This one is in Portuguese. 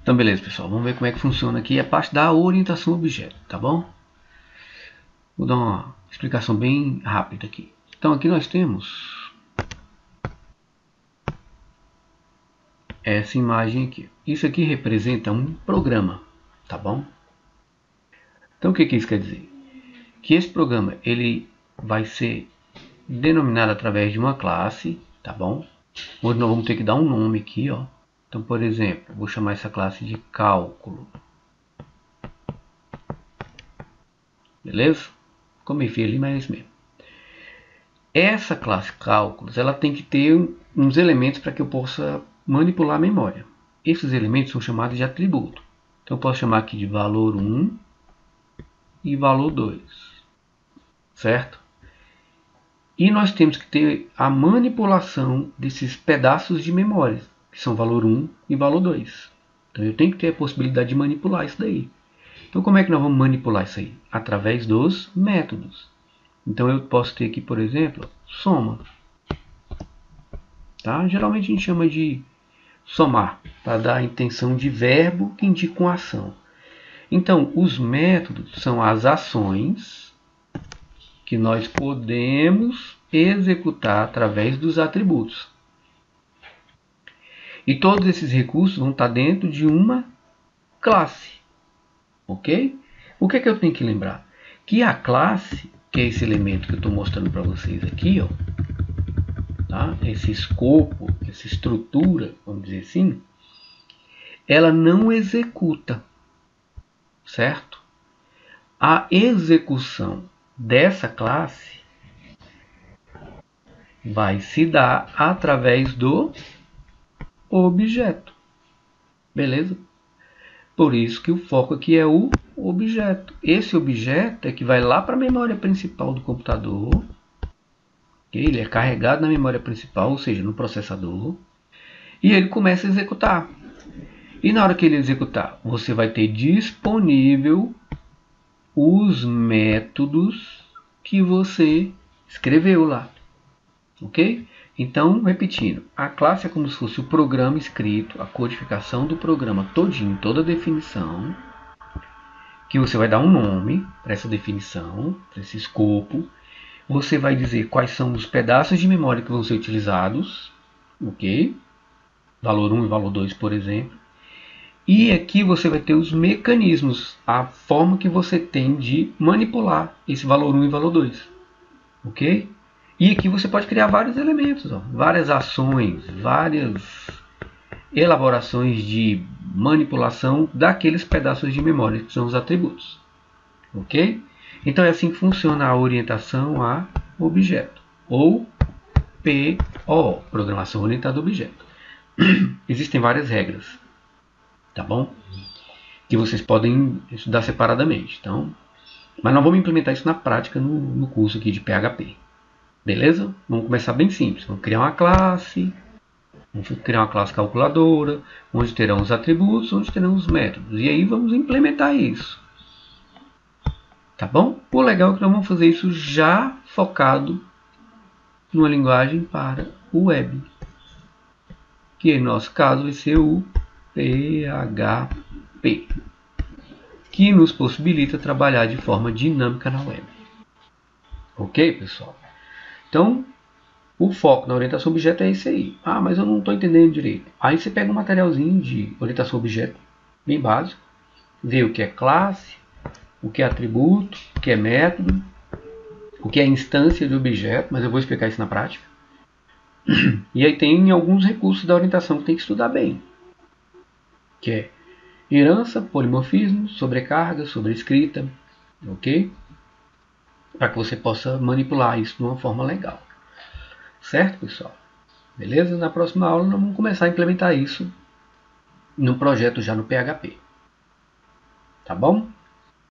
Então beleza, pessoal, vamos ver como é que funciona aqui a parte da orientação ao objeto, tá bom? Vou dar uma explicação bem rápida aqui. Então aqui nós temos essa imagem aqui. Isso aqui representa um programa, tá bom? Então o que isso quer dizer? Que esse programa ele vai ser denominado através de uma classe, tá bom? Hoje nós vamos ter que dar um nome aqui, ó. Então, por exemplo, vou chamar essa classe de cálculo. Beleza? Ficou meio feio ali, mas é isso mesmo. Essa classe cálculos, ela tem que ter uns elementos para que eu possa manipular a memória. Esses elementos são chamados de atributo. Então, eu posso chamar aqui de valor 1 e valor 2. Certo? E nós temos que ter a manipulação desses pedaços de memória, que são valor 1 e valor 2. Então eu tenho que ter a possibilidade de manipular isso daí. Então como é que nós vamos manipular isso aí? Através dos métodos. Então eu posso ter aqui, por exemplo, soma. Tá? Geralmente a gente chama de somar, para dar a intenção de verbo que indica uma ação. Então os métodos são as ações que nós podemos executar através dos atributos. E todos esses recursos vão estar dentro de uma classe. Ok? O que é que eu tenho que lembrar? Que a classe, que é esse elemento que eu estou mostrando para vocês aqui, ó, tá? Esse escopo, essa estrutura, vamos dizer assim, ela não executa, certo? A execução dessa classe vai se dar através do objeto. Beleza? Por isso que o foco aqui é o objeto. Esse objeto é que vai lá para a memória principal do computador. Okay? Ele é carregado na memória principal, ou seja, no processador. E ele começa a executar. E na hora que ele executar, você vai ter disponível os métodos que você escreveu lá. Ok? Então, repetindo, a classe é como se fosse o programa escrito, a codificação do programa todinho, toda a definição, que você vai dar um nome para essa definição, para esse escopo. Você vai dizer quais são os pedaços de memória que vão ser utilizados, ok? Valor 1 e valor 2, por exemplo. E aqui você vai ter os mecanismos, a forma que você tem de manipular esse valor 1 e valor 2, ok? E aqui você pode criar vários elementos, ó, várias ações, várias elaborações de manipulação daqueles pedaços de memória que são os atributos. Ok? Então é assim que funciona a orientação a objeto, ou PO, Programação Orientada a Objeto. Existem várias regras, tá bom? Que vocês podem estudar separadamente. Então, mas nós vamos implementar isso na prática no curso aqui de PHP. Beleza? Vamos começar bem simples. Vamos criar uma classe. Vamos criar uma classe calculadora, onde terão os atributos, onde terão os métodos. E aí vamos implementar isso. Tá bom? O legal é que nós vamos fazer isso já focado numa linguagem para o web. Que em nosso caso vai ser o PHP. Que nos possibilita trabalhar de forma dinâmica na web. Ok, pessoal? Então, o foco na orientação a objeto é esse aí. Ah, mas eu não estou entendendo direito. Aí você pega um materialzinho de orientação a objeto, bem básico, vê o que é classe, o que é atributo, o que é método, o que é instância de objeto, mas eu vou explicar isso na prática. E aí tem alguns recursos da orientação que tem que estudar bem, que é herança, polimorfismo, sobrecarga, sobrescrita, ok? Para que você possa manipular isso de uma forma legal. Certo, pessoal? Beleza? Na próxima aula nós vamos começar a implementar isso no projeto já no PHP. Tá bom?